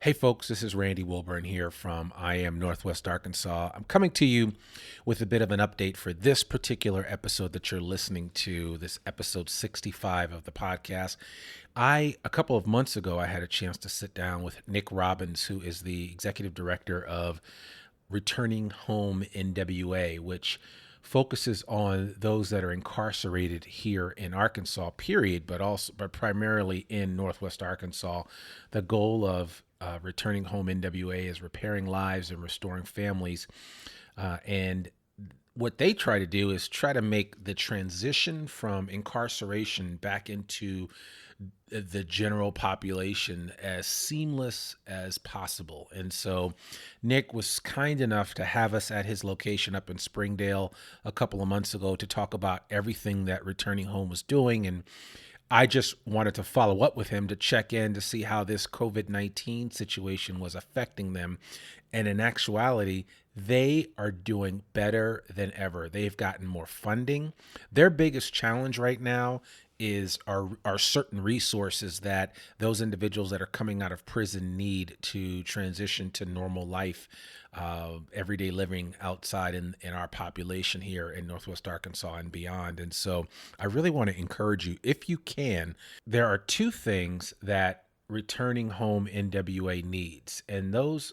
Hey folks, this is Randy Wilburn here from I Am Northwest Arkansas. I'm coming to you with a bit of an update for this particular episode that you're listening to, this episode 65 of the podcast. A couple of months ago, I had a chance to sit down with Nick Robbins, who is the executive director of Returning Home NWA, which focuses on those that are incarcerated here in Arkansas, period, but primarily in Northwest Arkansas. The goal of Returning Home NWA is repairing lives and restoring families. And what they try to do is try to make the transition from incarceration back into the general population as seamless as possible. And so Nick was kind enough to have us at his location up in Springdale a couple of months ago to talk about everything that Returning Home was doing. And I just wanted to follow up with him to check in to see how this COVID-19 situation was affecting them. And in actuality, they are doing better than ever. They've gotten more funding. Their biggest challenge right now are certain resources that those individuals that are coming out of prison need to transition to normal life, everyday living outside in our population here in Northwest Arkansas and beyond. And so I really want to encourage you, if you can, there are two things that Returning Home NWA needs. And those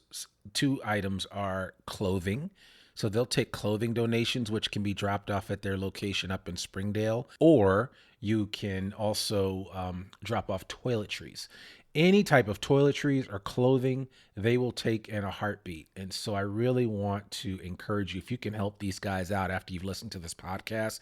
two items are clothing. So they'll take clothing donations, which can be dropped off at their location up in Springdale, or you can also drop off toiletries. Any type of toiletries or clothing, they will take in a heartbeat. And so I really want to encourage you, if you can help these guys out after you've listened to this podcast,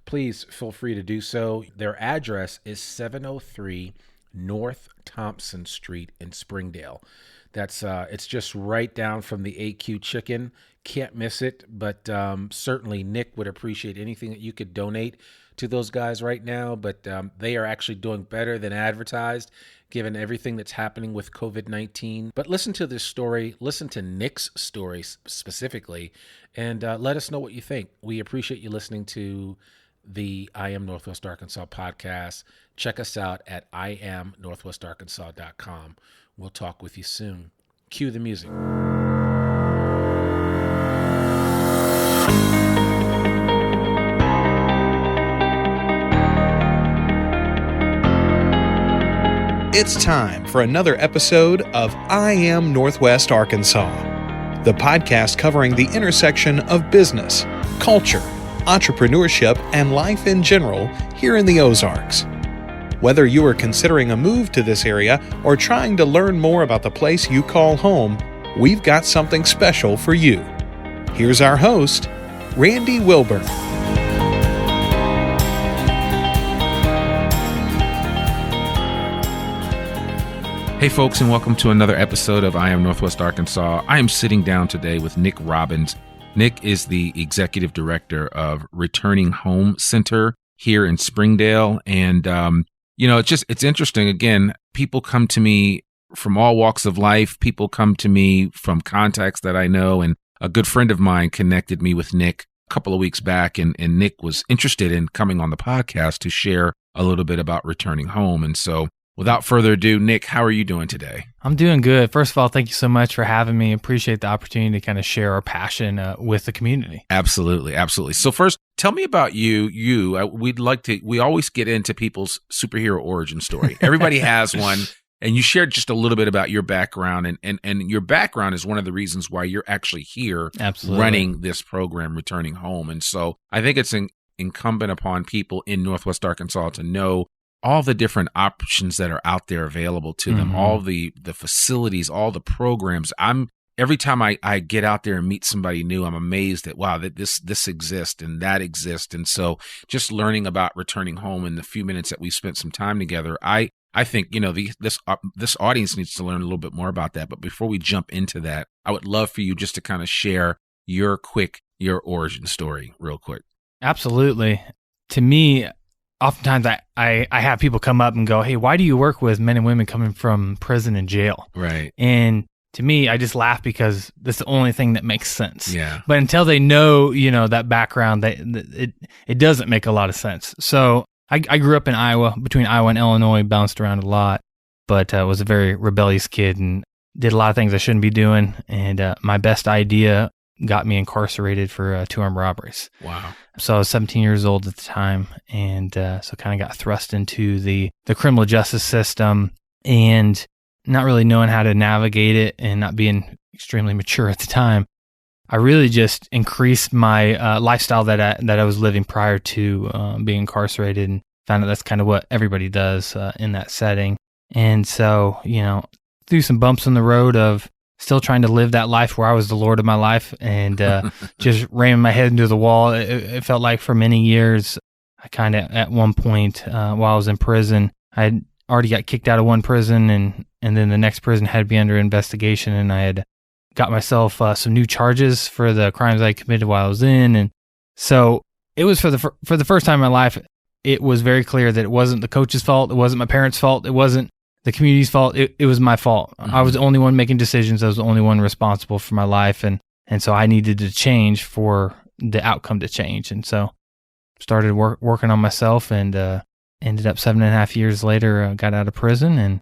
please feel free to do so. Their address is 703 North Thompson Street in Springdale. That's it's just right down from the AQ Chicken. Can't miss it, but certainly Nick would appreciate anything that you could donate to those guys right now. But they are actually doing better than advertised, given everything that's happening with COVID-19. But listen to this story, listen to Nick's story specifically, and let us know what you think. We appreciate you listening to the I Am Northwest Arkansas podcast. Check us out at iamnorthwestarkansas.com. We'll talk with you soon. Cue the music. It's time for another episode of I Am Northwest Arkansas, the podcast covering the intersection of business, culture, entrepreneurship, and life in general here in the Ozarks. Whether you are considering a move to this area or trying to learn more about the place you call home, we've got something special for you. Here's our host, Randy Wilburn. Hey folks, and welcome to another episode of I Am Northwest Arkansas. I am sitting down today with Nick Robbins. Nick is the executive director of Returning Home Center here in Springdale. And, it's interesting. Again, people come to me from all walks of life. People come to me from contacts that I know. And a good friend of mine connected me with Nick a couple of weeks back. And Nick was interested in coming on the podcast to share a little bit about returning home. And so without further ado, Nick, how are you doing today? I'm doing good. First of all, thank you so much for having me. Appreciate the opportunity to kind of share our passion with the community. Absolutely. Absolutely. So first, tell me about you. We always get into people's superhero origin story. Everybody has one. And you shared just a little bit about your background, and your background is one of the reasons why you're actually here running this program, Returning Home. And so I think it's incumbent upon people in Northwest Arkansas to know all the different options that are out there available to them, all the facilities, all the programs. Every time I get out there and meet somebody new, I'm amazed at, wow, that this exists and that exists. And so just learning about Returning Home in the few minutes that we spent some time together, I think, this audience needs to learn a little bit more about that. But before we jump into that, I would love for you just to kind of share your origin story real quick. Absolutely. To me, oftentimes I have people come up and go, hey, why do you work with men and women coming from prison and jail? Right. And to me, I just laugh because that's the only thing that makes sense. Yeah. But until they know, that background, it doesn't make a lot of sense. So I grew up in Iowa, between Iowa and Illinois, bounced around a lot, but was a very rebellious kid and did a lot of things I shouldn't be doing. And my best idea got me incarcerated for 2 armed robberies. Wow. So I was 17 years old at the time. And so kind of got thrust into the criminal justice system and not really knowing how to navigate it and not being extremely mature at the time. I really just increased my lifestyle that I was living prior to being incarcerated, and found out that's kind of what everybody does in that setting. And so, through some bumps in the road of still trying to live that life where I was the Lord of my life, and just ramming my head into the wall. It felt like for many years, I kind of, at one point while I was in prison, I had already got kicked out of one prison, and then the next prison had to be under investigation, and I had got myself some new charges for the crimes I committed while I was in. And so it was for the first time in my life, it was very clear that it wasn't the coach's fault. It wasn't my parents' fault. It wasn't the community's fault. It was my fault. Mm-hmm. I was the only one making decisions. I was the only one responsible for my life. And so I needed to change for the outcome to change. And so started working on myself, and ended up 7.5 years later, got out of prison. And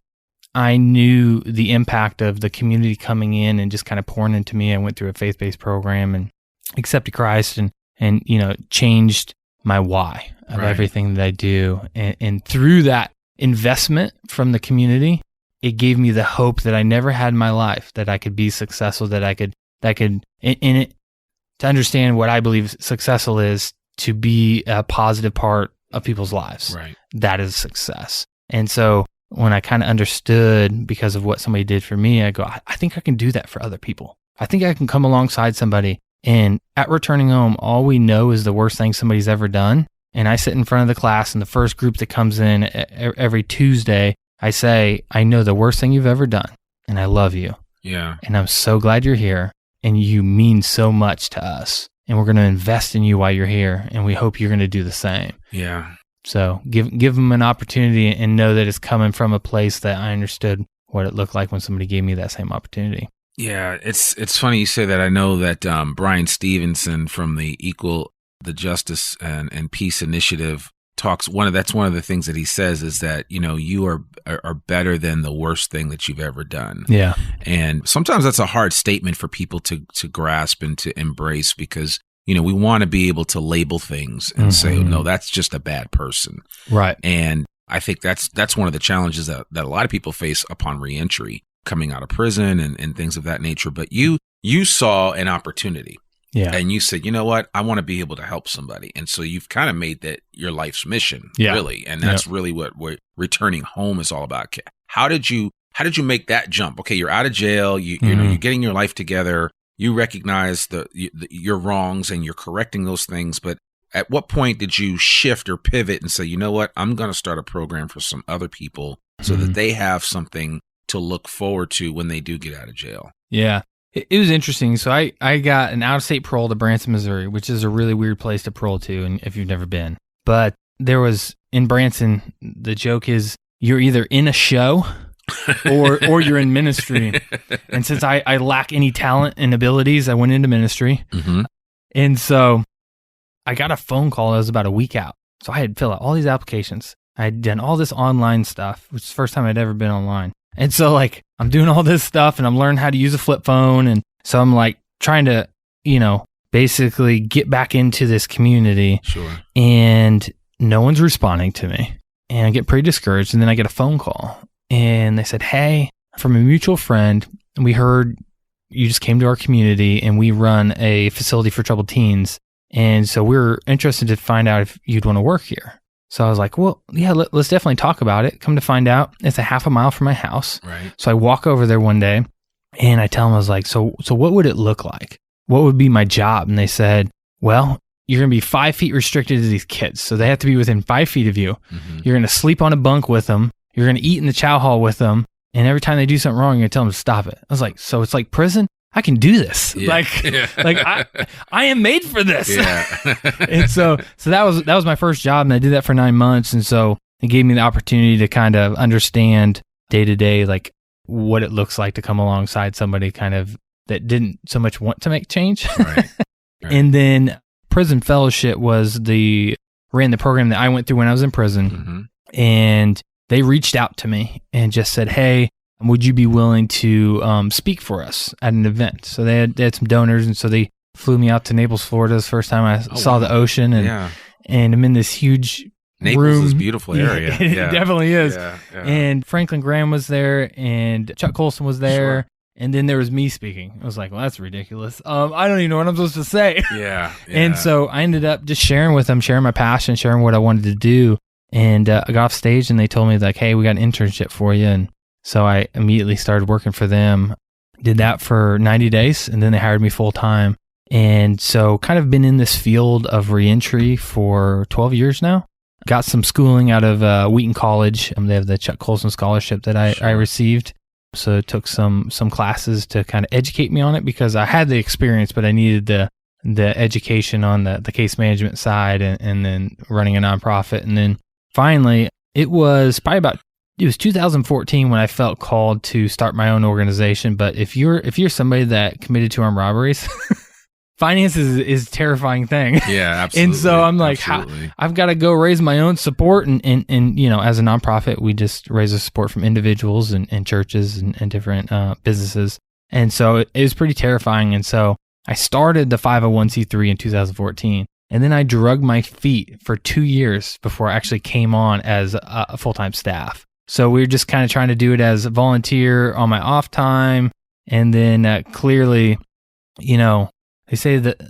I knew the impact of the community coming in and just kind of pouring into me. I went through a faith-based program and accepted Christ, and changed my why of everything that I do. And through that investment from the community, it gave me the hope that I never had in my life, that I could be successful, that I could in it, to understand what I believe successful is, to be a positive part of people's lives. Right. That is success. And so when I kind of understood, because of what somebody did for me, I go, I think I can do that for other people. I think I can come alongside somebody. And at returning home, all we know is the worst thing somebody's ever done. And I sit in front of the class, and the first group that comes in every Tuesday, I say, I know the worst thing you've ever done, and I love you. Yeah. And I'm so glad you're here, and you mean so much to us. And we're going to invest in you while you're here, and we hope you're going to do the same. Yeah. So give them an opportunity, and know that it's coming from a place that I understood what it looked like when somebody gave me that same opportunity. Yeah, it's funny you say that. I know that Brian Stevenson from the Justice and Peace Initiative talks. That's one of the things that he says is that you are better than the worst thing that you've ever done. Yeah, and sometimes that's a hard statement for people to grasp and to embrace, because we want to be able to label things and say, oh, no, that's just a bad person. Right. And I think that's one of the challenges that a lot of people face upon reentry, coming out of prison and things of that nature. But you saw an opportunity. Yeah. And you said, you know what, I want to be able to help somebody. And so you've kind of made that your life's mission, really. And that's really what returning home is all about. How did you make that jump? Okay, you're out of jail, you're getting your life together, you recognize your wrongs and you're correcting those things. But at what point did you shift or pivot and say, you know what, I'm going to start a program for some other people so that they have something to look forward to when they do get out of jail? Yeah. It was interesting. So I got an out-of-state parole to Branson, Missouri, which is a really weird place to parole to, and if you've never been. But there was, in Branson, the joke is you're either in a show or you're in ministry. And since I lack any talent and abilities, I went into ministry. Mm-hmm. And so I got a phone call that was about a week out. So I had filled out all these applications. I had done all this online stuff, which is the first time I'd ever been online. And so I'm doing all this stuff, and I'm learning how to use a flip phone. And so I'm trying to, basically get back into this community. Sure. And no one's responding to me. And I get pretty discouraged. And then I get a phone call, and they said, hey, from a mutual friend, we heard you just came to our community, and we run a facility for troubled teens. And so we're interested to find out if you'd want to work here. So I was like, well, yeah, let's definitely talk about it. Come to find out, it's a half a mile from my house. Right. So I walk over there one day, and I tell them, I was like, so what would it look like? What would be my job? And they said, well, you're going to be 5 feet restricted to these kids. So they have to be within 5 feet of you. Mm-hmm. You're going to sleep on a bunk with them. You're going to eat in the chow hall with them. And every time they do something wrong, you're going to tell them to stop it. I was like, so it's like prison? I can do this. Yeah. I am made for this. Yeah. And so that was my first job, and I did that for 9 months. And so it gave me the opportunity to kind of understand day to day, what it looks like to come alongside somebody kind of that didn't so much want to make change. Right. And then Prison Fellowship ran the program that I went through when I was in prison. Mm-hmm. And they reached out to me and just said, hey, would you be willing to speak for us at an event? So they had some donors, and so they flew me out to Naples, Florida. The first time I saw the ocean, and I'm in this huge Naples room. is a beautiful area. It definitely is. Yeah. And Franklin Graham was there, and Chuck Colson was there. Sure. And then there was me speaking. I was like, well, that's ridiculous. I don't even know what I'm supposed to say. Yeah. And so I ended up just sharing with them, sharing my passion, sharing what I wanted to do. And I got off stage, and they told me, like, hey, we got an internship for you. And so I immediately started working for them, did that for 90 days, and then they hired me full time. And so kind of been in this field of reentry for 12 years now. Got some schooling out of Wheaton College. They have the Chuck Colson Scholarship that I received. So I took some classes to kind of educate me on it, because I had the experience, but I needed the education on the case management side and then running a nonprofit. And then finally, it was 2014 when I felt called to start my own organization. But if you're somebody that committed to armed robberies, finance is a terrifying thing. Yeah, absolutely. And so I'm like, I've got to go raise my own support. And as a nonprofit, we just raise the support from individuals and churches and different businesses. And so it was pretty terrifying. And so I started the 501c3 in 2014. And then I drug my feet for 2 years before I actually came on as a full-time staff. So we were just kind of trying to do it as a volunteer on my off time. And then clearly, they say that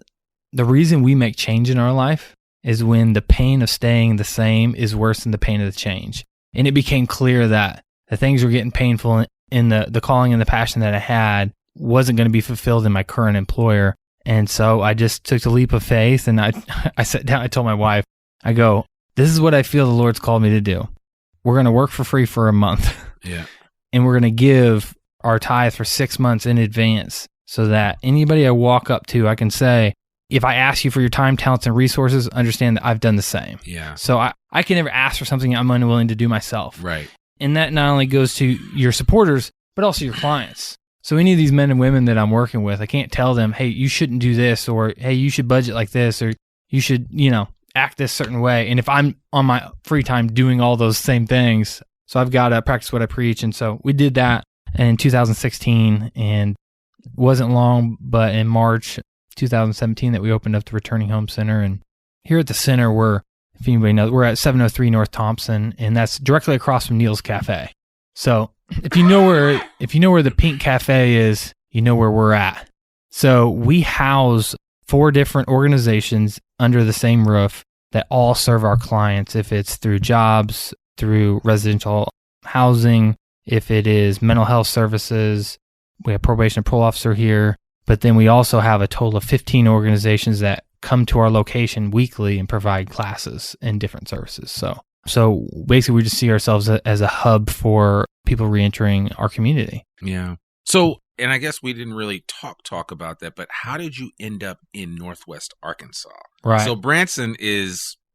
the reason we make change in our life is when the pain of staying the same is worse than the pain of the change. And it became clear that the things were getting painful, and the calling and the passion that I had wasn't going to be fulfilled in my current employer. And so I just took the leap of faith, and I sat down, I told my wife, I go, this is what I feel the Lord's called me to do. We're going to work for free for a month. Yeah. And we're going to give our tithe for 6 months in advance, so that anybody I walk up to, I can say, if I ask you for your time, talents, and resources, understand that I've done the same. Yeah. So I can never ask for something I'm unwilling to do myself. Right. And that not only goes to your supporters, but also your clients. So any of these men and women that I'm working with, I can't tell them, hey, you shouldn't do this, or hey, you should budget like this, or you should, act this certain way. And if I'm on my free time doing all those same things, so I've got to practice what I preach. And so we did that in 2016, and wasn't long, but in March 2017 that we opened up the Returning Home Center. And here at the center, if anybody knows, we're at 703 North Thompson, and that's directly across from Neil's Cafe. So if you know where the Pink Cafe is, you know where we're at. So we house 4 different organizations under the same roof that all serve our clients, if it's through jobs, through residential housing, if it is mental health services. We have probation and parole officer here, but then we also have a total of 15 organizations that come to our location weekly and provide classes and different services. So basically we just see ourselves as a hub for people reentering our community. Yeah. So, and I guess we didn't really talk about that, but how did you end up in Northwest Arkansas? Right. So Branson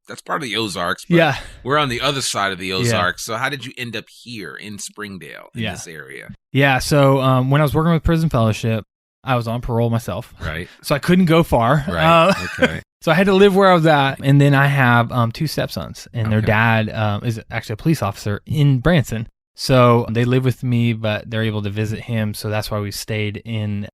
that's part of the Ozarks, but we're on the other side of the Ozarks. So how did you end up here in Springdale, in this area? Yeah, so when I was working with Prison Fellowship, I was on parole myself. Right. So I couldn't go far. Right, okay. So I had to live where I was at. And then I have 2 stepsons, and their dad is actually a police officer in Branson. So they live with me, but they're able to visit him. So that's why we stayed in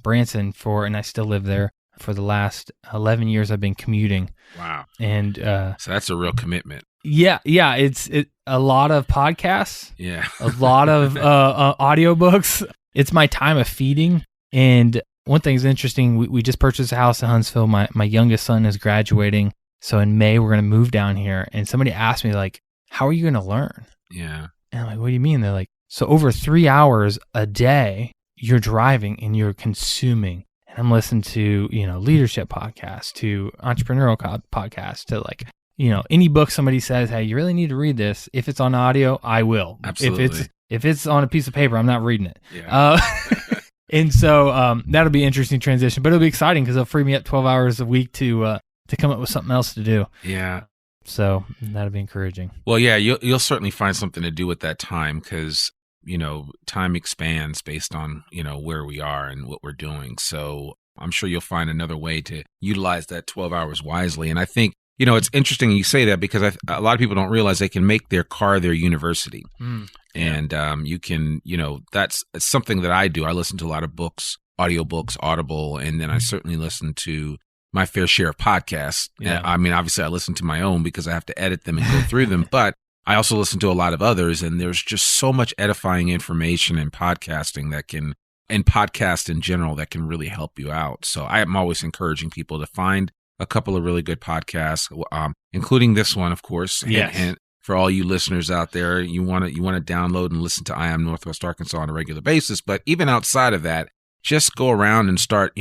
Branson and I still live there. For the last 11 years, I've been commuting. Wow. And so that's a real commitment. Yeah. It's a lot of podcasts. Yeah. A lot of audiobooks. It's my time of feeding. And one thing is interesting. We just purchased a house in Huntsville. My youngest son is graduating. So in May, we're going to move down here. And somebody asked me, like, how are you going to learn? Yeah. And I'm like, what do you mean? They're like, so over 3 hours a day, you're driving and you're consuming. And I'm listening to, leadership podcasts, to entrepreneurial podcasts, to any book somebody says, hey, you really need to read this. If it's on audio, I will. Absolutely. If it's on a piece of paper, I'm not reading it. Yeah. And so that'll be an interesting transition, but it'll be exciting because it'll free me up 12 hours a week to come up with something else to do. Yeah. So that'll be encouraging. Well, yeah, you'll certainly find something to do with that time because time expands based on, where we are and what we're doing. So I'm sure you'll find another way to utilize that 12 hours wisely. And I think, it's interesting you say that because a lot of people don't realize they can make their car their university. And you can, that's something that I do. I listen to a lot of books, audiobooks, Audible, and then I certainly listen to my fair share of podcasts. Yeah. I mean, obviously I listen to my own because I have to edit them and go through them, but I also listen to a lot of others, and there's just so much edifying information in podcasting and podcast in general that can really help you out. So I am always encouraging people to find a couple of really good podcasts, including this one, of course. Yes. And for all you listeners out there, you want to download and listen to I Am Northwest Arkansas on a regular basis. But even outside of that, just go around and start,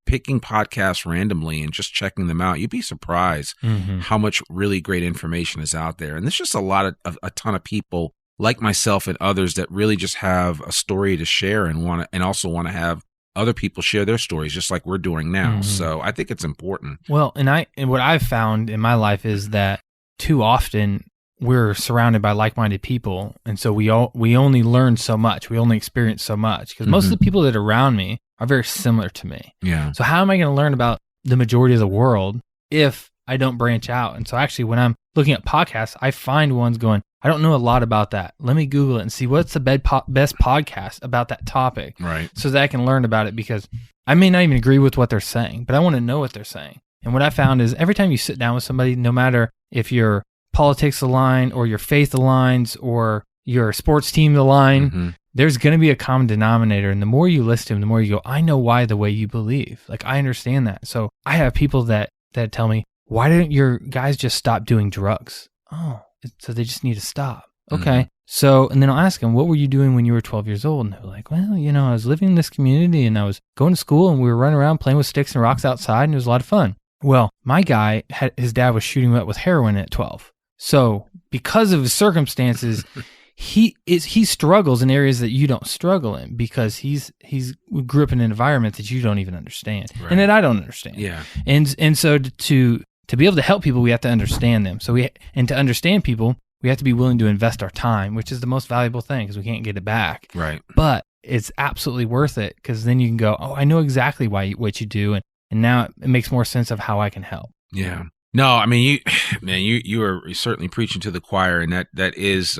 picking podcasts randomly and just checking them out. You'd be surprised how much really great information is out there. And there's just a ton of people like myself and others that really just have a story to share and also want to have other people share their stories, just like we're doing now. So I think it's important. Well, and what I've found in my life is that too often we're surrounded by like-minded people, and so we only learn so much, we only experience so much, because most of the people that are around me are very similar to me. Yeah. So how am I going to learn about the majority of the world if I don't branch out? And so actually, when I'm looking at podcasts, I find ones going, I don't know a lot about that. Let me Google it and see what's the best podcast about that topic, right? So that I can learn about it, because I may not even agree with what they're saying, but I want to know what they're saying. And what I found is every time you sit down with somebody, no matter if your politics align or your faith aligns or your sports team align, there's going to be a common denominator. And the more you listen to them, the more you go, I know why the way you believe. Like, I understand that. So I have people that tell me, why didn't your guys just stop doing drugs? Oh, so they just need to stop. Okay. So, and then I'll ask them, what were you doing when you were 12 years old? And they're like, well, I was living in this community and I was going to school and we were running around playing with sticks and rocks outside and it was a lot of fun. Well, my guy, his dad was shooting him up with heroin at 12. So because of his circumstances, he struggles in areas that you don't struggle in, because he grew up in an environment that you don't even understand, and that I don't understand. Yeah. And so to be able to help people, we have to understand them. So to understand people, we have to be willing to invest our time, which is the most valuable thing, because we can't get it back. Right. But it's absolutely worth it, because then you can go, oh, I know exactly what you do, and now it makes more sense of how I can help. Yeah. No, I mean, you are certainly preaching to the choir, and that is,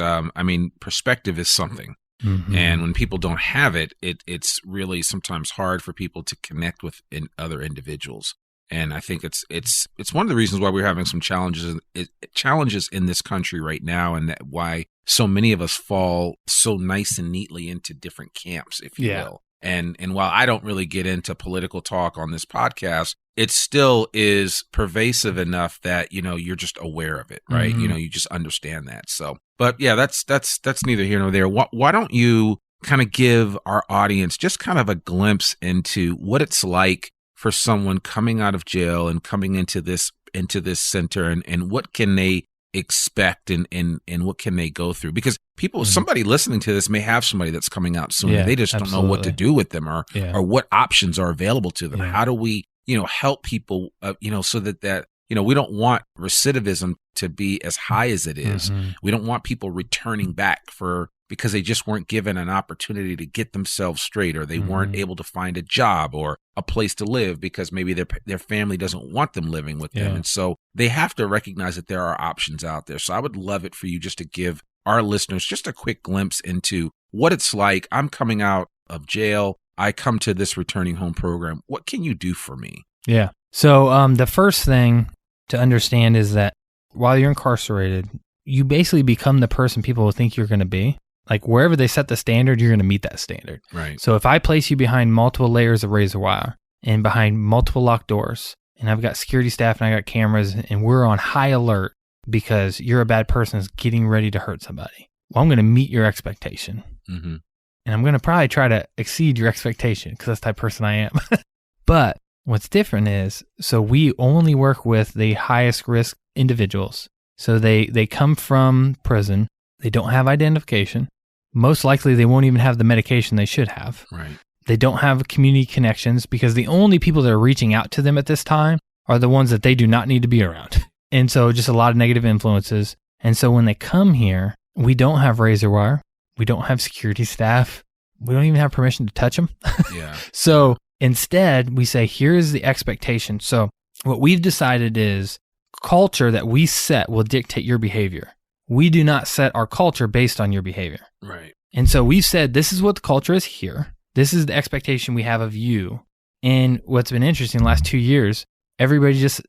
perspective is something. And when people don't have it, it's really sometimes hard for people to connect with other individuals. And I think it's one of the reasons why we're having some challenges in this country right now, and that why so many of us fall so nice and neatly into different camps, if you will. And while I don't really get into political talk on this podcast, it still is pervasive enough that, you're just aware of it, right? You just understand that. So, but yeah, that's neither here nor there. Why don't you kind of give our audience just kind of a glimpse into what it's like for someone coming out of jail and coming into this center, and what can they expect and what can they go through? Because somebody listening to this may have somebody that's coming out soon. They just don't know what to do with them or what options are available to them. How do we, help people, so that we don't want recidivism to be as high as it is. We don't want people returning back because they just weren't given an opportunity to get themselves straight, or they weren't able to find a job or a place to live because maybe their family doesn't want them living with them. And so they have to recognize that there are options out there. So I would love it for you just to give our listeners just a quick glimpse into what it's like. I'm coming out of jail. I come to this returning home program. What can you do for me? Yeah. So the first thing to understand is that while you're incarcerated, you basically become the person people will think you're going to be. Like, wherever they set the standard, you're going to meet that standard. Right. So if I place you behind multiple layers of razor wire and behind multiple locked doors, and I've got security staff and I got cameras, and we're on high alert because you're a bad person that's getting ready to hurt somebody, well, I'm going to meet your expectation. And I'm going to probably try to exceed your expectation, because that's the type of person I am. But what's different is, so we only work with the highest risk individuals. So they come from prison. They don't have identification. Most likely, they won't even have the medication they should have. Right. They don't have community connections, because the only people that are reaching out to them at this time are the ones that they do not need to be around. And so just a lot of negative influences. And so when they come here, we don't have razor wire. We don't have security staff. We don't even have permission to touch them. So instead, we say, here is the expectation. So what we've decided is culture that we set will dictate your behavior. We do not set our culture based on your behavior. Right. And so we've said, this is what the culture is here. This is the expectation we have of you. And what's been interesting the last 2 years, everybody just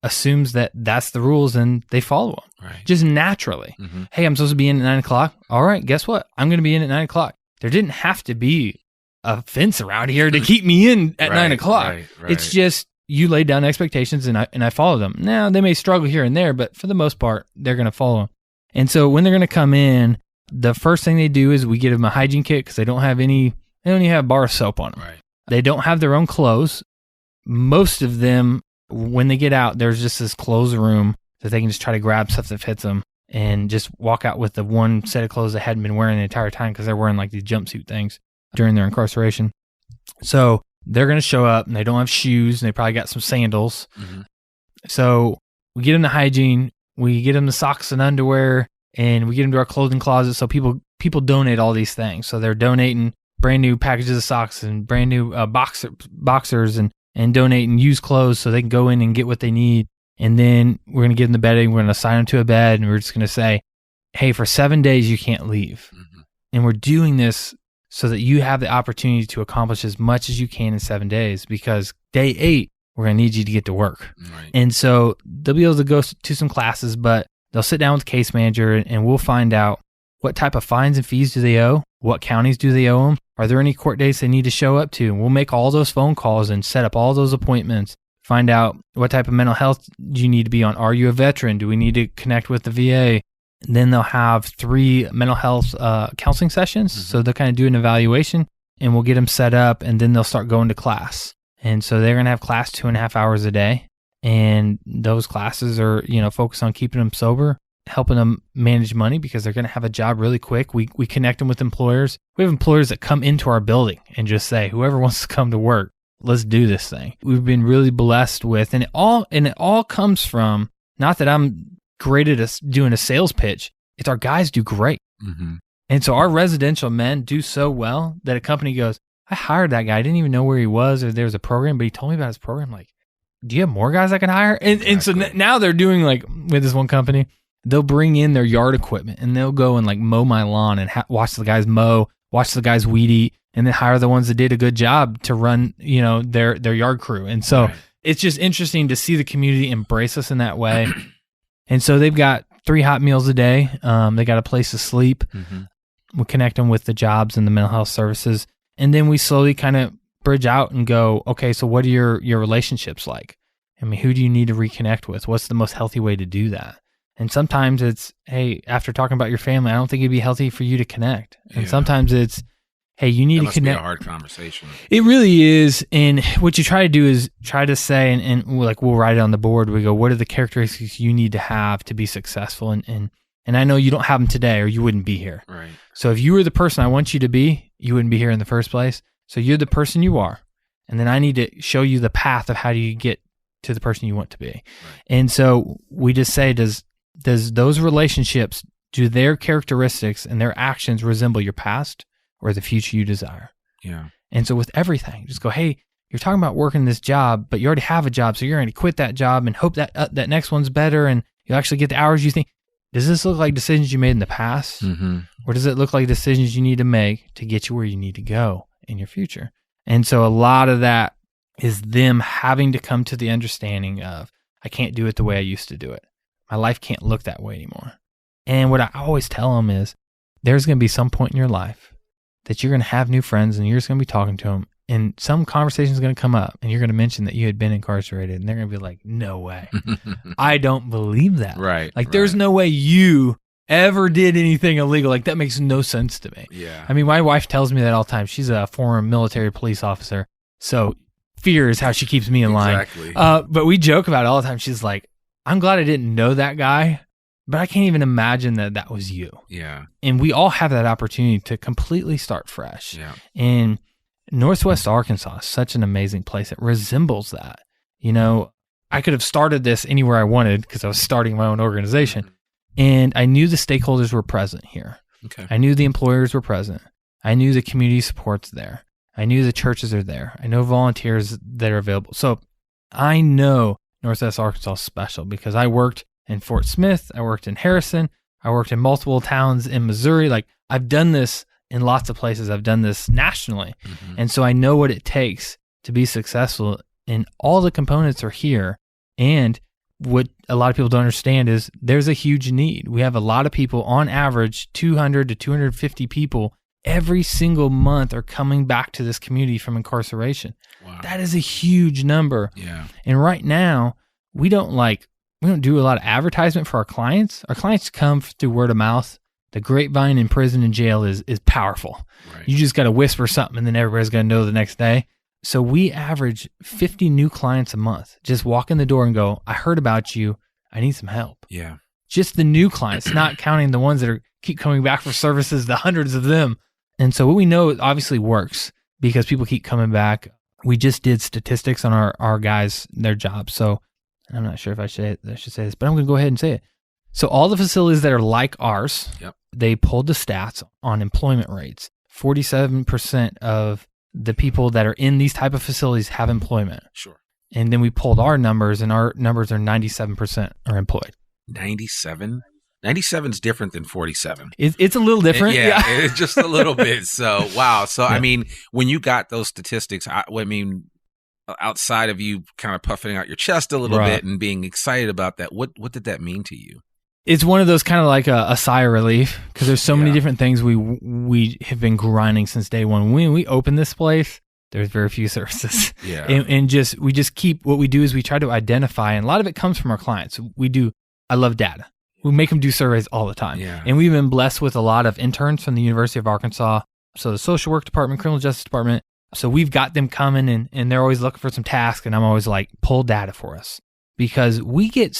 assumes that that's the rules and they follow them. Right. Just naturally. Mm-hmm. Hey, I'm supposed to be in at 9 o'clock. All right, guess what? I'm going to be in at 9 o'clock. There didn't have to be a fence around here to keep me in at 9 o'clock. Right. It's just you laid down expectations and I follow them. Now, they may struggle here and there, but for the most part, they're going to follow them. And so when they're going to come in, the first thing they do is we give them a hygiene kit because they don't even have bar soap on them. Right. They don't have their own clothes. Most of them, when they get out, there's just this clothes room that they can just try to grab stuff that fits them and just walk out with the one set of clothes they hadn't been wearing the entire time because they're wearing like these jumpsuit things during their incarceration. So they're going to show up and they don't have shoes and they probably got some sandals. Mm-hmm. So we get them the hygiene, we get them the socks and underwear, and we get them to our clothing closet. So people donate all these things. So they're donating brand new packages of socks and brand new boxers and donating used clothes so they can go in and get what they need. And then we're going to give them the bedding. We're going to assign them to a bed and we're just going to say, hey, for 7 days, you can't leave. Mm-hmm. And we're doing this so that you have the opportunity to accomplish as much as you can in 7 days, because day 8, we're going to need you to get to work. Right. And so they'll be able to go to some classes, but they'll sit down with the case manager and we'll find out what type of fines and fees do they owe? What counties do they owe them? Are there any court dates they need to show up to? And we'll make all those phone calls and set up all those appointments. Find out what type of mental health do you need to be on. Are you a veteran? Do we need to connect with the VA? And then they'll have 3 mental health counseling sessions. Mm-hmm. So they'll kind of do an evaluation and we'll get them set up and then they'll start going to class. And so they're going to have class 2.5 hours a day. And those classes are, focused on keeping them sober, helping them manage money because they're going to have a job really quick. We connect them with employers. We have employers that come into our building and just say, whoever wants to come to work, let's do this thing. We've been really blessed with, and it all comes from, not that I'm great at doing a sales pitch, it's our guys do great. Mm-hmm. And so our residential men do so well that a company goes, I hired that guy. I didn't even know where he was or there was a program, but he told me about his program. Like, do you have more guys I can hire? And so now they're doing, like, with this one company, they'll bring in their yard equipment and they'll go and like mow my lawn and watch the guys mow, watch the guys weed eat, and then hire the ones that did a good job to run, their yard crew. And so It's just interesting to see the community embrace us in that way. And so they've got 3 hot meals a day. They got a place to sleep. Mm-hmm. We connect them with the jobs and the mental health services. And then we slowly kind of bridge out and go, okay, so what are your relationships like? I mean, who do you need to reconnect with? What's the most healthy way to do that? And sometimes it's, hey, after talking about your family, I don't think it'd be healthy for you to connect. And sometimes it's, hey, you need to connect. That must be a hard conversation. It really is. And what you try to do is try to say, and like we'll write it on the board. We go, what are the characteristics you need to have to be successful? And I know you don't have them today or you wouldn't be here. Right. So if you were the person I want you to be, you wouldn't be here in the first place. So you're the person you are. And then I need to show you the path of how do you get to the person you want to be. Right. And so we just say, does those relationships, do their characteristics and their actions resemble your past or the future you desire? Yeah. And so with everything, just go, hey, you're talking about working this job, but you already have a job, so you're going to quit that job and hope that that next one's better and you'll actually get the hours you think. Does this look like decisions you made in the past? Mm-hmm. Or does it look like decisions you need to make to get you where you need to go in your future? And so a lot of that is them having to come to the understanding of, I can't do it the way I used to do it. My life can't look that way anymore. And what I always tell them is, there's going to be some point in your life that you're going to have new friends and you're just going to be talking to them. And some conversation is going to come up and you're going to mention that you had been incarcerated. And they're going to be like, no way. I don't believe that. Right. Like, there's no way you ever did anything illegal. Like, that makes no sense to me. Yeah. I mean, my wife tells me that all the time. She's a former military police officer. So fear is how she keeps me in line. Exactly. But we joke about it all the time. She's like, I'm glad I didn't know that guy, but I can't even imagine that was you. Yeah. And we all have that opportunity to completely start fresh. Yeah. And Northwest Arkansas is such an amazing place. It resembles that. I could have started this anywhere I wanted because I was starting my own organization. Mm-hmm. And I knew the stakeholders were present here. Okay. I knew the employers were present. I knew the community support's there. I knew the churches are there. I know volunteers that are available. So I know Northwest Arkansas is special because I worked in Fort Smith, I worked in Harrison, I worked in multiple towns in Missouri. Like, I've done this in lots of places. I've done this nationally. And so I know what it takes to be successful, and all the components are here. And what a lot of people don't understand is there's a huge need. We have a lot of people, on average, 200 to 250 people every single month are coming back to this community from incarceration. Wow. That is a huge number. Yeah. And right now, we don't do a lot of advertisement for our clients. Our clients come through word of mouth. The grapevine in prison and jail is powerful. Right. You just got to whisper something and then everybody's going to know the next day. So we average 50 new clients a month. Just walk in the door and go, I heard about you. I need some help. Yeah. Just the new clients, not counting the ones that keep coming back for services, the hundreds of them. And so what we know obviously works because people keep coming back. We just did statistics on our guys, their jobs. So I'm not sure if I should say this, but I'm going to go ahead and say it. So all the facilities that are like ours, they pulled the stats on employment rates. 47% of the people that are in these type of facilities have employment. Sure. And then we pulled our numbers, and our numbers are 97% are employed. 97? 97 is different than 47. It's a little different. Yeah, it's just a little bit. So, wow. So, I mean, when you got those statistics, I mean, outside of you kind of puffing out your chest a little bit and being excited about that, what did that mean to you? It's one of those kind of like a sigh of relief because there's so many different things we have been grinding since day one. When we opened this place, there's very few services. Yeah. And we just keep, what we do is we try to identify, and a lot of it comes from our clients. I love data. We make them do surveys all the time. Yeah. And we've been blessed with a lot of interns from the University of Arkansas. So the social work department, criminal justice department. So we've got them coming and they're always looking for some tasks. And I'm always like, pull data for us, because we get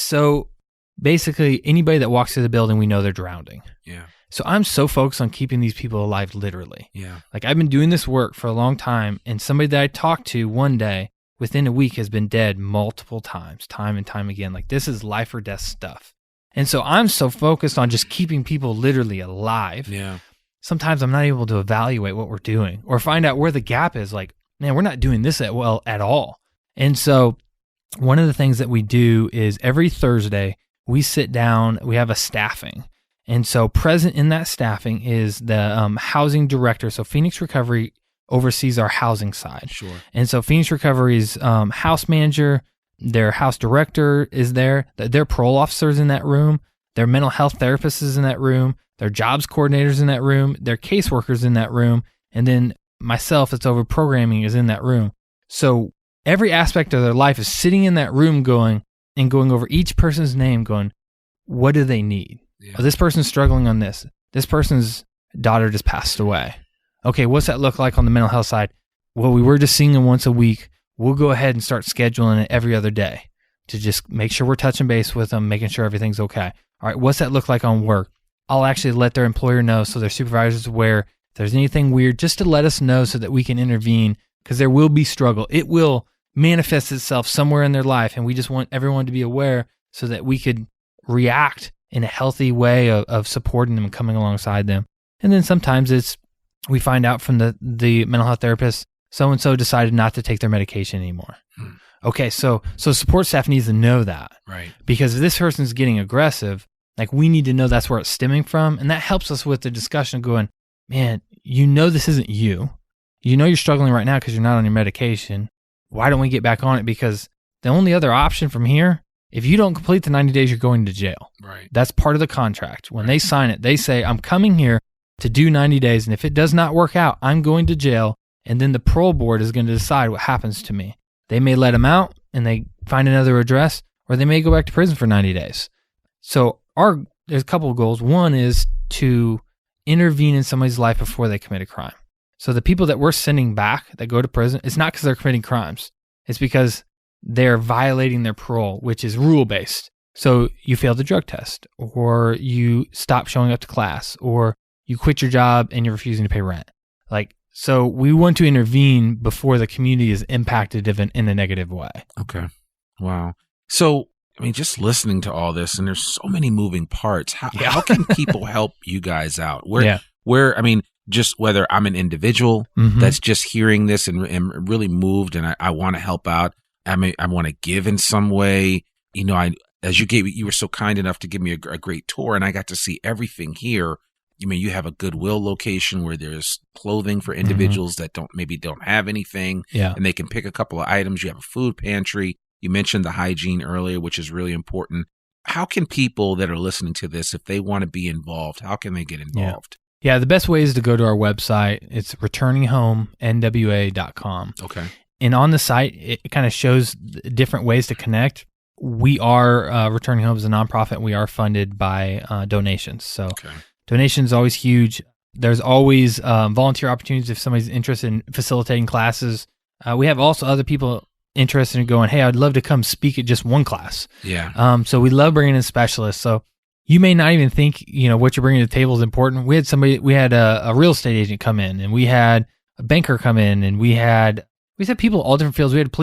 basically anybody that walks through the building, we know they're drowning. Yeah. So I'm so focused on keeping these people alive, literally. Yeah. Like, I've been doing this work for a long time, and somebody that I talked to one day within a week has been dead multiple times, time and time again. Like, this is life or death stuff. And so I'm so focused on just keeping people literally alive. Yeah. Sometimes I'm not able to evaluate what we're doing or find out where the gap is. Like, man, we're not doing this well at all. And so one of the things that we do is every Thursday, we sit down, we have a staffing. And so present in that staffing is the housing director. So Phoenix Recovery oversees our housing side. Sure. And so Phoenix Recovery's house manager, their house director is there. Their parole officers in that room. Their mental health therapist is in that room. Their jobs coordinators in that room. Their caseworkers in that room. And then myself, that's over programming, is in that room. So every aspect of their life is sitting in that room going over each person's name, going, what do they need? Yeah. Oh, this person's struggling on this. This person's daughter just passed away. Okay, what's that look like on the mental health side? Well, we were just seeing them once a week. We'll go ahead and start scheduling it every other day to just make sure we're touching base with them, making sure everything's okay. All right, what's that look like on work? I'll actually let their employer know so their supervisor's aware. If there's anything weird, just to let us know so that we can intervene, because there will be struggle. It will manifest itself somewhere in their life, and we just want everyone to be aware so that we could react in a healthy way of supporting them and coming alongside them. And then sometimes we find out from the mental health therapist, so-and-so decided not to take their medication anymore. Okay, so support staff needs to know that. Right. Because if this person's getting aggressive, like, we need to know that's where it's stemming from. And that helps us with the discussion going, man, this isn't you. You're struggling right now because you're not on your medication. Why don't we get back on it? Because the only other option from here, if you don't complete the 90 days, you're going to jail. Right. That's part of the contract. When they sign it, they say, I'm coming here to do 90 days. And if it does not work out, I'm going to jail. And then the parole board is going to decide what happens to me. They may let them out and they find another address, or they may go back to prison for 90 days. So there's a couple of goals. One is to intervene in somebody's life before they commit a crime. So the people that we're sending back that go to prison, it's not because they're committing crimes. It's because they're violating their parole, which is rule-based. So you failed the drug test, or you stop showing up to class, or you quit your job and you're refusing to pay rent. So we want to intervene before the community is impacted in a negative way. Okay. Wow. So, I mean, just listening to all this, and there's so many moving parts. How can people help you guys out? I mean, just whether I'm an individual that's just hearing this and really moved and I want to help out, I want to give in some way. You know, you were so kind enough to give me a great tour, and I got to see everything here. You mean, you have a Goodwill location where there's clothing for individuals that don't have anything, and they can pick a couple of items. You have a food pantry. You mentioned the hygiene earlier, which is really important. How can people that are listening to this, if they want to be involved, how can they get involved? Yeah, the best way is to go to our website. It's returninghome.nwa.com. Okay. And on the site, it kind of shows different ways to connect. We are, Returning Home is a nonprofit, and we are funded by donations. So donations are always huge. There's always volunteer opportunities if somebody's interested in facilitating classes. We have also other people interested in going, hey, I'd love to come speak at just one class. Yeah. So we love bringing in specialists. So you may not even think, what you're bringing to the table is important. We had a real estate agent come in, and we had a banker come in, and we had people all different fields. We had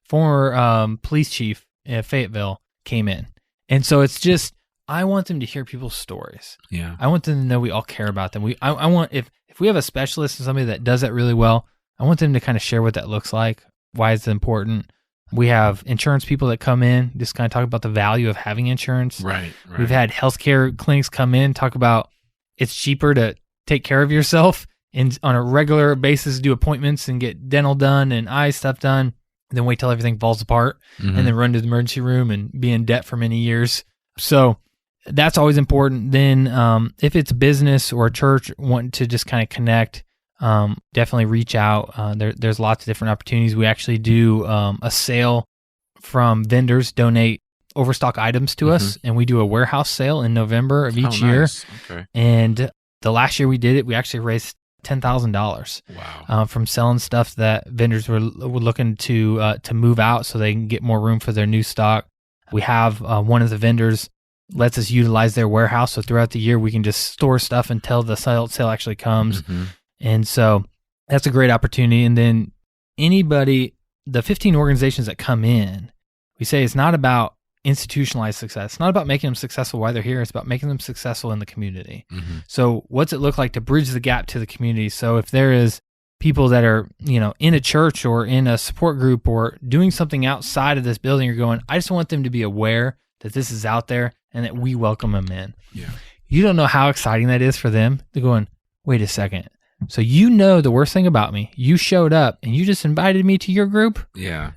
former police chief at Fayetteville came in. And so it's just, I want them to hear people's stories. Yeah. I want them to know we all care about them. I want, if we have a specialist and somebody that does that really well, I want them to kind of share what that looks like. Why it's important. We have insurance people that come in, just kind of talk about the value of having insurance. Right. We've had healthcare clinics come in, talk about it's cheaper to take care of yourself and on a regular basis do appointments and get dental done and eye stuff done, then wait till everything falls apart and then run to the emergency room and be in debt for many years. So that's always important. Then if it's business or a church wanting to just kind of connect, definitely reach out. There's lots of different opportunities. We actually do a sale from vendors donate overstock items to us, and we do a warehouse sale in November of each year. Okay. And the last year we did it, we actually raised $10,000. Wow. From selling stuff that vendors were looking to move out so they can get more room for their new stock. We have one of the vendors lets us utilize their warehouse, so throughout the year we can just store stuff until the sale actually comes. And so that's a great opportunity. And then the 15 organizations that come in, we say it's not about institutionalized success. It's not about making them successful while they're here. It's about making them successful in the community. So what's it look like to bridge the gap to the community? So if there is people that are, in a church or in a support group or doing something outside of this building, you're going, I just want them to be aware that this is out there and that we welcome them in. Yeah. You don't know how exciting that is for them. They're going, wait a second. So the worst thing about me, you showed up and you just invited me to your group? Yeah.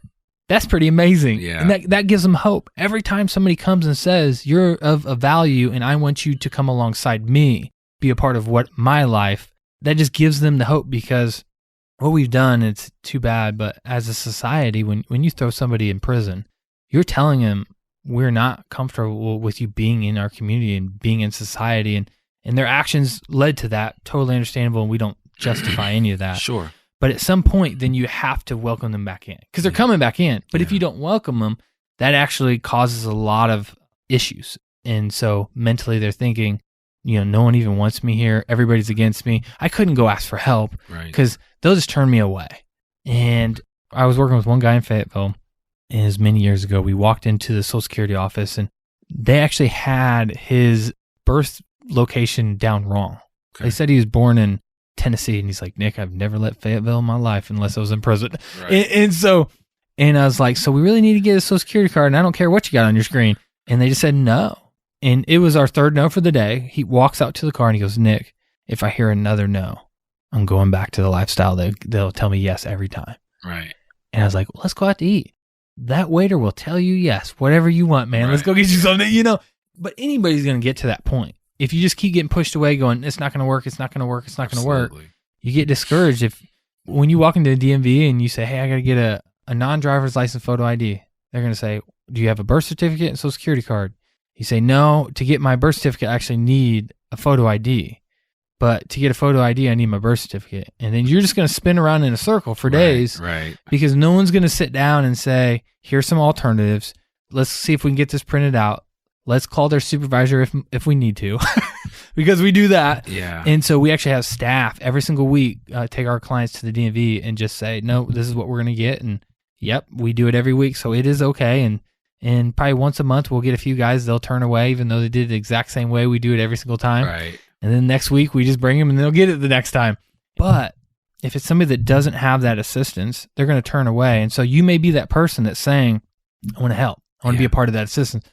That's pretty amazing. Yeah. And that gives them hope. Every time somebody comes and says, you're of a value and I want you to come alongside me, be a part of my life, that just gives them the hope, because what we've done, it's too bad, but as a society, when you throw somebody in prison, you're telling them we're not comfortable with you being in our community and being in society, and their actions led to that. Totally understandable, and we don't justify any of that. Sure. But at some point, then you have to welcome them back in, because they're coming back in. But if you don't welcome them, that actually causes a lot of issues. And so mentally they're thinking, no one even wants me here. Everybody's against me. I couldn't go ask for help because they'll just turn me away. And I was working with one guy in Fayetteville, and it was many years ago. We walked into the Social Security office, and they actually had his birth location down wrong. Okay. They said he was born in Tennessee, and he's like, Nick, I've never left Fayetteville in my life unless I was in prison. And I was like, so we really need to get a Social Security card, and I don't care what you got on your screen. And they just said no. And it was our third no for the day. He walks out to the car and he goes, Nick, if I hear another no, I'm going back to the lifestyle. They'll tell me yes every time. Right. And I was like, well, let's go out to eat. That waiter will tell you yes, whatever you want, man. Right. Let's go get you something, But anybody's going to get to that point. If you just keep getting pushed away going, it's not going to work, it's not going to work, it's not going to work, you get discouraged. When you walk into the DMV and you say, hey, I got to get a non-driver's license photo ID, they're going to say, do you have a birth certificate and Social Security card? You say, no, to get my birth certificate, I actually need a photo ID. But to get a photo ID, I need my birth certificate. And then you're just going to spin around in a circle for days. Right. Because no one's going to sit down and say, here's some alternatives. Let's see if we can get this printed out. Let's call their supervisor if we need to, because we do that. Yeah. And so we actually have staff every single week take our clients to the DMV and just say, no, this is what we're going to get. And yep, we do it every week. So it is okay. And probably once a month, we'll get a few guys they'll turn away, even though they did it the exact same way. We do it every single time. Right. And then next week, we just bring them and they'll get it the next time. But if it's somebody that doesn't have that assistance, they're going to turn away. And so you may be that person that's saying, I want to help. I want to be a part of that assistance.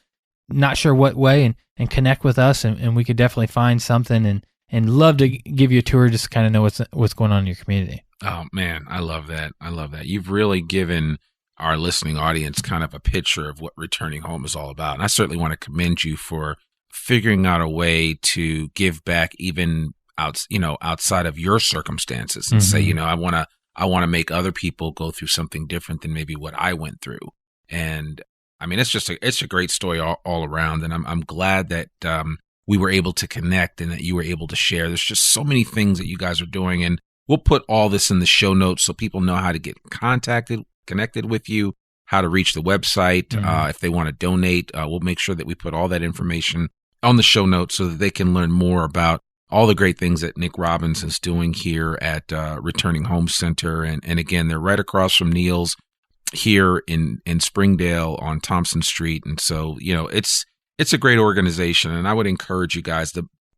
Not sure what way, and connect with us, and we could definitely find something and love to give you a tour just to kind of know what's going on in your community. Oh, man, I love that. I love that. You've really given our listening audience kind of a picture of what returning home is all about. And I certainly want to commend you for figuring out a way to give back even outside of your circumstances and say, I want to make other people go through something different than maybe what I went through. And I mean, it's a great story all around. And I'm glad that we were able to connect and that you were able to share. There's just so many things that you guys are doing. And we'll put all this in the show notes so people know how to get connected with you, how to reach the website. If they want to donate, we'll make sure that we put all that information on the show notes so that they can learn more about all the great things that Nick Robbins is doing here at Returning Home Center. And again, they're right across from Neil's here in Springdale on Thompson Street. And so, it's a great organization. And I would encourage you guys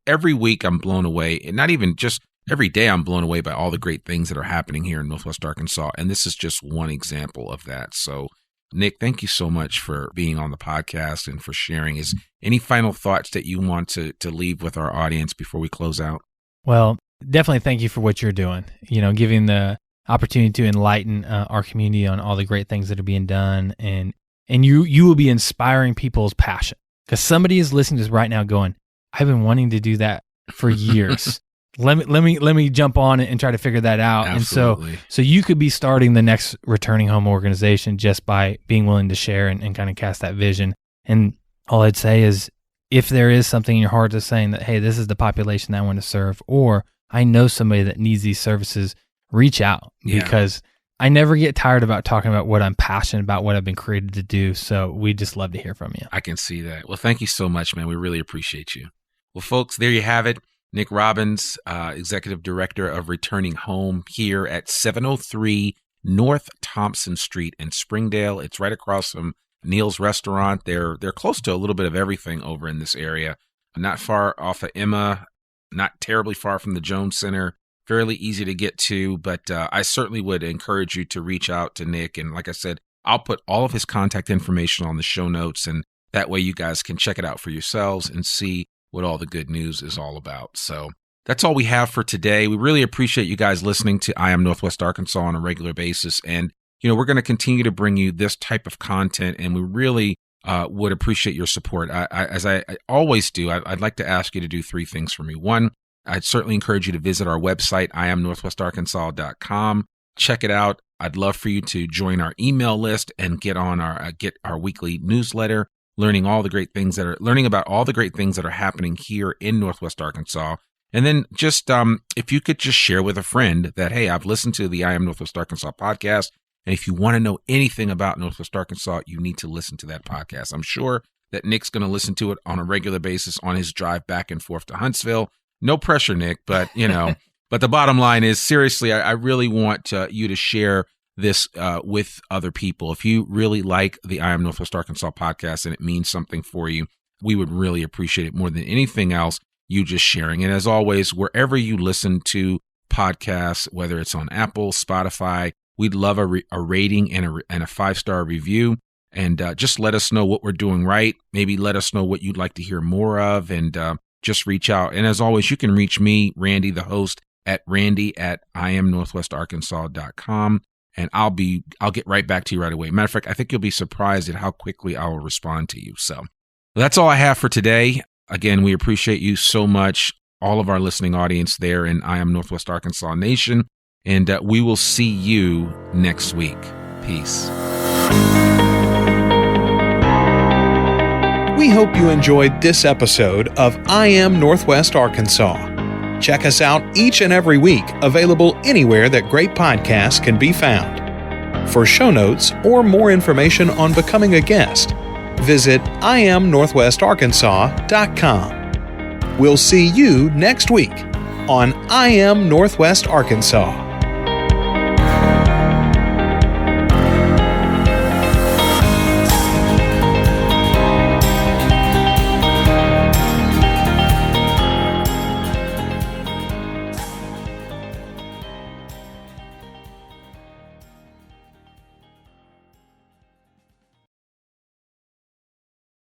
every week I'm blown away, and not even just every day I'm blown away by all the great things that are happening here in Northwest Arkansas. And this is just one example of that. So Nick, thank you so much for being on the podcast and for sharing. Is any final thoughts that you want to leave with our audience before we close out? Well, definitely thank you for what you're doing, giving the opportunity to enlighten our community on all the great things that are being done. And you will be inspiring people's passion, because somebody is listening to this right now going, I've been wanting to do that for years. Let me jump on it and try to figure that out. Absolutely. And so you could be starting the next returning home organization just by being willing to share and kind of cast that vision. And all I'd say is, if there is something in your heart that's saying that, hey, this is the population that I want to serve, or I know somebody that needs these services, reach out, because I never get tired about talking about what I'm passionate about, what I've been created to do. So we'd just love to hear from you. I can see that. Well, thank you so much, man. We really appreciate you. Well, folks, there you have it. Nick Robbins, Executive Director of Returning Home here at 703 North Thompson Street in Springdale. It's right across from Neil's Restaurant. They're close to a little bit of everything over in this area. Not far off of Emma, not terribly far from the Jones Center. Fairly easy to get to, but I certainly would encourage you to reach out to Nick. And like I said, I'll put all of his contact information on the show notes, and that way you guys can check it out for yourselves and see what all the good news is all about. So that's all we have for today. We really appreciate you guys listening to I Am Northwest Arkansas on a regular basis. And, we're going to continue to bring you this type of content, and we really would appreciate your support. As I always do, I'd like to ask you to do three things for me. One, I'd certainly encourage you to visit our website, iamnorthwestarkansas.com. Check it out. I'd love for you to join our email list and get on get our weekly newsletter, learning about all the great things that are happening here in Northwest Arkansas. And then just if you could just share with a friend that, hey, I've listened to the I Am Northwest Arkansas podcast, and if you want to know anything about Northwest Arkansas, you need to listen to that podcast. I'm sure that Nick's going to listen to it on a regular basis on his drive back and forth to Huntsville. No pressure, Nick, but but the bottom line is, seriously, I really want you to share this with other people. If you really like the I Am Northwest Arkansas podcast and it means something for you, we would really appreciate it more than anything else, you just sharing. And as always, wherever you listen to podcasts, whether it's on Apple, Spotify, we'd love a rating and a 5-star review. And just let us know what we're doing right. Maybe let us know what you'd like to hear more of, and just reach out. And as always, you can reach me, Randy, the host, at randy@iamnorthwestarkansas.com. And I'll get right back to you right away. Matter of fact, I think you'll be surprised at how quickly I will respond to you. So that's all I have for today. Again, we appreciate you so much, all of our listening audience there in I Am Northwest Arkansas Nation. And we will see you next week. Peace. We hope you enjoyed this episode of I Am Northwest Arkansas. Check us out each and every week, available anywhere that great podcasts can be found. For show notes or more information on becoming a guest, visit iamnorthwestarkansas.com. We'll see you next week on I Am Northwest Arkansas.